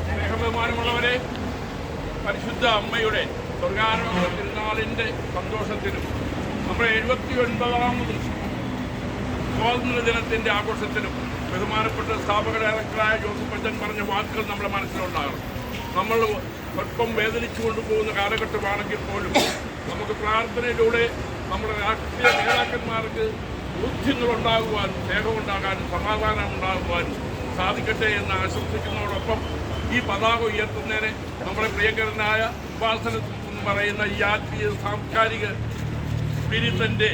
സ്നേഹബഹുമാനമുള്ളവരെ, പരിശുദ്ധ അമ്മയുടെ സ്വർഗാരോഹണ തിരുനാളിൻ്റെ സന്തോഷത്തിലും നമ്മുടെ 79ാമത് സ്വാതന്ത്ര്യ ദിനത്തിൻ്റെ ആഘോഷത്തിലും ബഹുമാനപ്പെട്ട സ്ഥാപക ഡയറക്ടറായ ജോസഫ് അച്ഛൻ പറഞ്ഞ വാക്കുകൾ നമ്മുടെ മനസ്സിലുണ്ടാകണം. നമ്മൾ ഒപ്പം വേദനിച്ചു കൊണ്ടുപോകുന്ന കാലഘട്ടമാണെങ്കിൽ പോലും നമുക്ക് പ്രാർത്ഥനയിലൂടെ നമ്മുടെ രാഷ്ട്രീയ നേതാക്കന്മാർക്ക് ബോധ്യങ്ങളുണ്ടാകുവാനും സ്നേഹമുണ്ടാകാനും സമാധാനം ഉണ്ടാകുവാനും സാധിക്കട്ടെ എന്ന് ആശംസിക്കുന്നതോടൊപ്പം ഈ പതാക ഉയർത്തുന്നതിന് നമ്മുടെ പ്രിയങ്കരനായ ഉപാസന എന്ന് പറയുന്ന ഈ ആത്മീയ സാംസ്കാരിക സ്പിരിറ്റിൻ്റെ